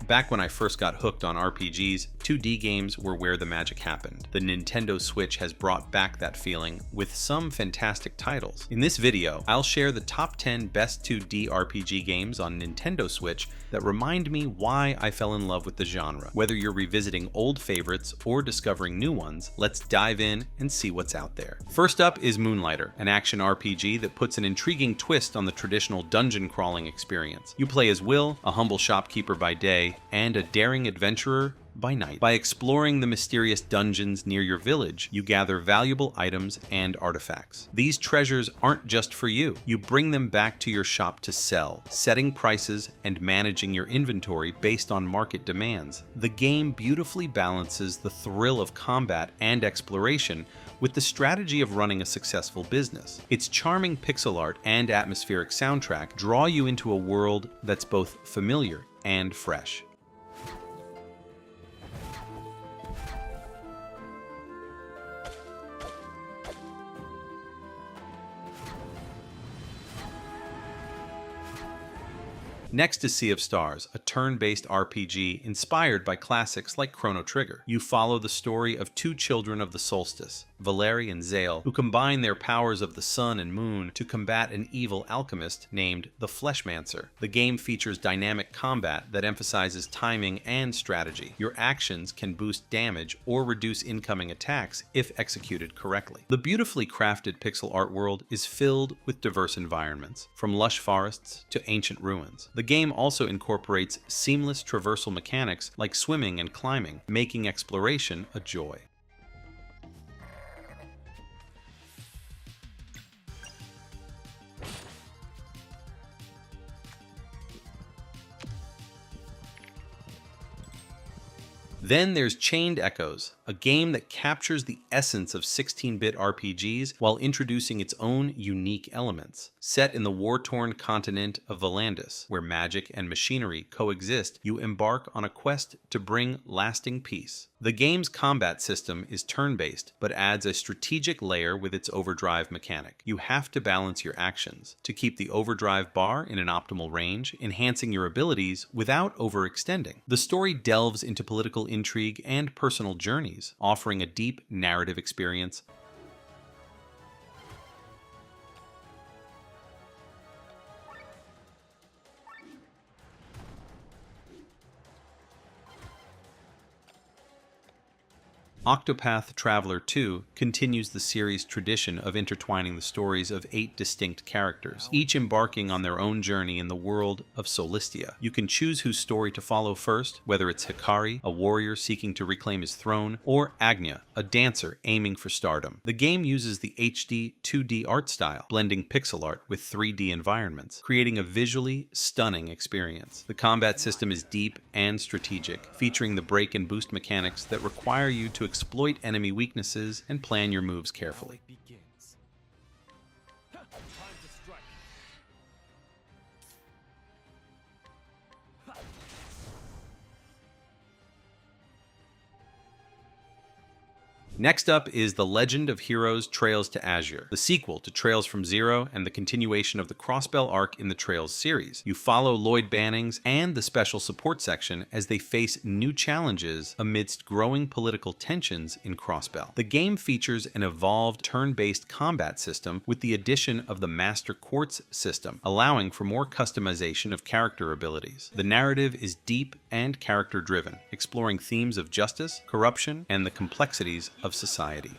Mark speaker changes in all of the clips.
Speaker 1: Back when I first got hooked on RPGs, 2D games were where the magic happened. The Nintendo Switch has brought back that feeling with some fantastic titles. In this video, I'll share the top 10 best 2D RPG games on Nintendo Switch that remind me why I fell in love with the genre. Whether you're revisiting old favorites or discovering new ones, let's dive in and see what's out there. First up is Moonlighter, an action RPG that puts an intriguing twist on the traditional dungeon crawling experience. You play as Will, a humble shopkeeper by day, and a daring adventurer by night. By exploring the mysterious dungeons near your village, you gather valuable items and artifacts. These treasures aren't just for you. You bring them back to your shop to sell, setting prices and managing your inventory based on market demands. The game beautifully balances the thrill of combat and exploration with the strategy of running a successful business. Its charming pixel art and atmospheric soundtrack draw you into a world that's both familiar and fresh. Next is Sea of Stars, a turn-based RPG inspired by classics like Chrono Trigger. You follow the story of two children of the solstice, Valeri and Zale, who combine their powers of the sun and moon to combat an evil alchemist named the Fleshmancer. The game features dynamic combat that emphasizes timing and strategy. Your actions can boost damage or reduce incoming attacks if executed correctly. The beautifully crafted pixel art world is filled with diverse environments, from lush forests to ancient ruins. The game also incorporates seamless traversal mechanics like swimming and climbing, making exploration a joy. Then there's Chained Echoes, a game that captures the essence of 16-bit RPGs while introducing its own unique elements. Set in the war-torn continent of Volandis, where magic and machinery coexist, you embark on a quest to bring lasting peace. The game's combat system is turn-based, but adds a strategic layer with its overdrive mechanic. You have to balance your actions to keep the overdrive bar in an optimal range, enhancing your abilities without overextending. The story delves into political intrigue and personal journeys, offering a deep narrative experience. Octopath Traveler 2 continues the series' tradition of intertwining the stories of 8 distinct characters, each embarking on their own journey in the world of Solistia. You can choose whose story to follow first, whether it's Hikari, a warrior seeking to reclaim his throne, or Agnya, a dancer aiming for stardom. The game uses the HD 2D art style, blending pixel art with 3D environments, creating a visually stunning experience. The combat system is deep and strategic, featuring the break and boost mechanics that require you to exploit enemy weaknesses and plan your moves carefully. Next up is The Legend of Heroes Trails to Azure, the sequel to Trails from Zero and the continuation of the Crossbell arc in the Trails series. You follow Lloyd Bannings and the Special Support section as they face new challenges amidst growing political tensions in Crossbell. The game features an evolved turn-based combat system with the addition of the Master Quartz system, allowing for more customization of character abilities. The narrative is deep and character-driven, exploring themes of justice, corruption, and the complexities of society.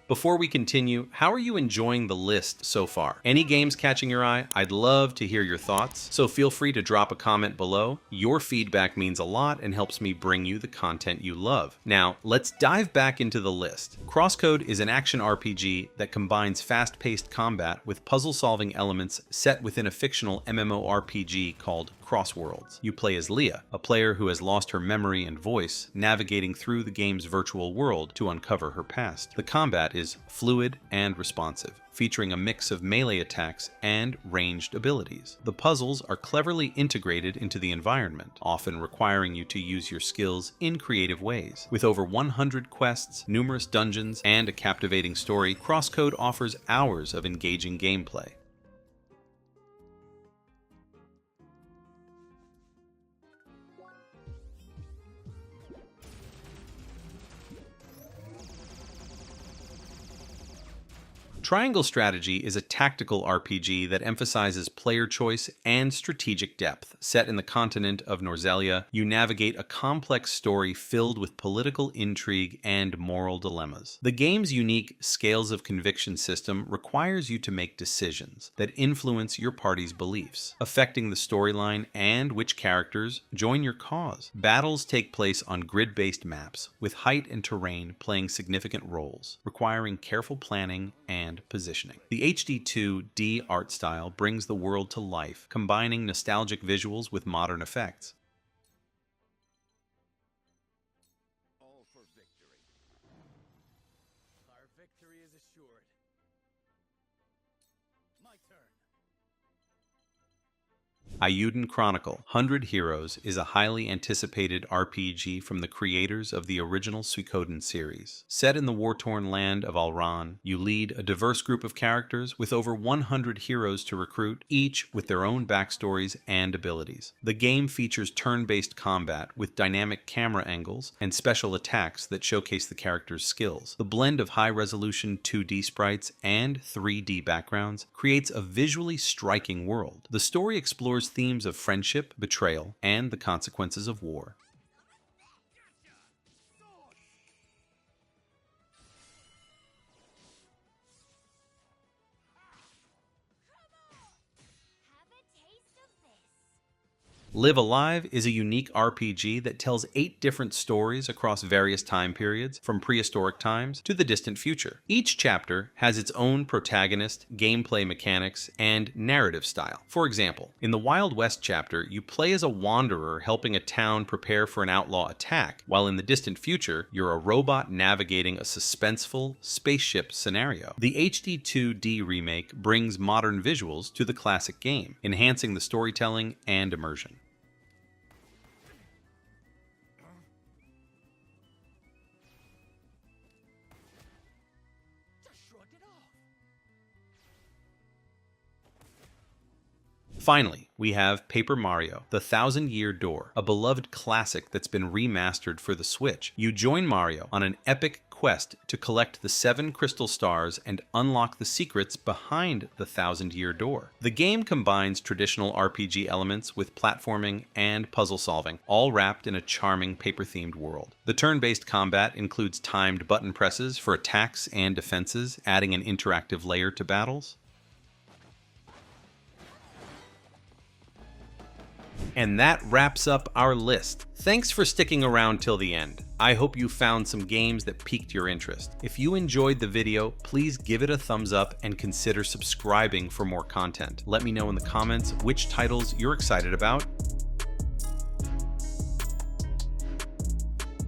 Speaker 1: Before we continue, how are you enjoying the list so far? Any games catching your eye? I'd love to hear your thoughts, so feel free to drop a comment below. Your feedback means a lot and helps me bring you the content you love. Now, let's dive back into the list. CrossCode is an action RPG that combines fast-paced combat with puzzle-solving elements set within a fictional MMORPG called Crossworlds. You play as Leah, a player who has lost her memory and voice, navigating through the game's virtual world to uncover her past. The combat is fluid and responsive, featuring a mix of melee attacks and ranged abilities. The puzzles are cleverly integrated into the environment, often requiring you to use your skills in creative ways. With over 100 quests, numerous dungeons, and a captivating story, CrossCode offers hours of engaging gameplay. Triangle Strategy is a tactical RPG that emphasizes player choice and strategic depth. Set in the continent of Norzelia, you navigate a complex story filled with political intrigue and moral dilemmas. The game's unique Scales of Conviction system requires you to make decisions that influence your party's beliefs, affecting the storyline and which characters join your cause. Battles take place on grid-based maps, with height and terrain playing significant roles, requiring careful planning and positioning. The HD2D art style brings the world to life, combining nostalgic visuals with modern effects.
Speaker 2: All for victory. Our victory is assured. My turn.
Speaker 1: Eiyuden Chronicle 100 Heroes is a highly anticipated RPG from the creators of the original Suikoden series. Set in the war-torn land of Alran, you lead a diverse group of characters with over 100 heroes to recruit, each with their own backstories and abilities. The game features turn-based combat with dynamic camera angles and special attacks that showcase the characters' skills. The blend of high-resolution 2D sprites and 3D backgrounds creates a visually striking world. The story explores themes of friendship, betrayal, and the consequences of war. Live Alive is a unique RPG that tells 8 different stories across various time periods, from prehistoric times to the distant future. Each chapter has its own protagonist, gameplay mechanics, and narrative style. For example, in the Wild West chapter, you play as a wanderer helping a town prepare for an outlaw attack, while in the distant future, you're a robot navigating a suspenseful spaceship scenario. The HD2D remake brings modern visuals to the classic game, enhancing the storytelling and immersion. Finally, we have Paper Mario: The Thousand-Year Door, a beloved classic that's been remastered for the Switch. You join Mario on an epic quest to collect the 7 crystal stars and unlock the secrets behind the Thousand-Year Door. The game combines traditional RPG elements with platforming and puzzle solving, all wrapped in a charming paper-themed world. The turn-based combat includes timed button presses for attacks and defenses, adding an interactive layer to battles. And that wraps up our list. Thanks for sticking around till the end. I hope you found some games that piqued your interest. If you enjoyed the video, please give it a thumbs up and consider subscribing for more content. Let me know in the comments which titles you're excited about.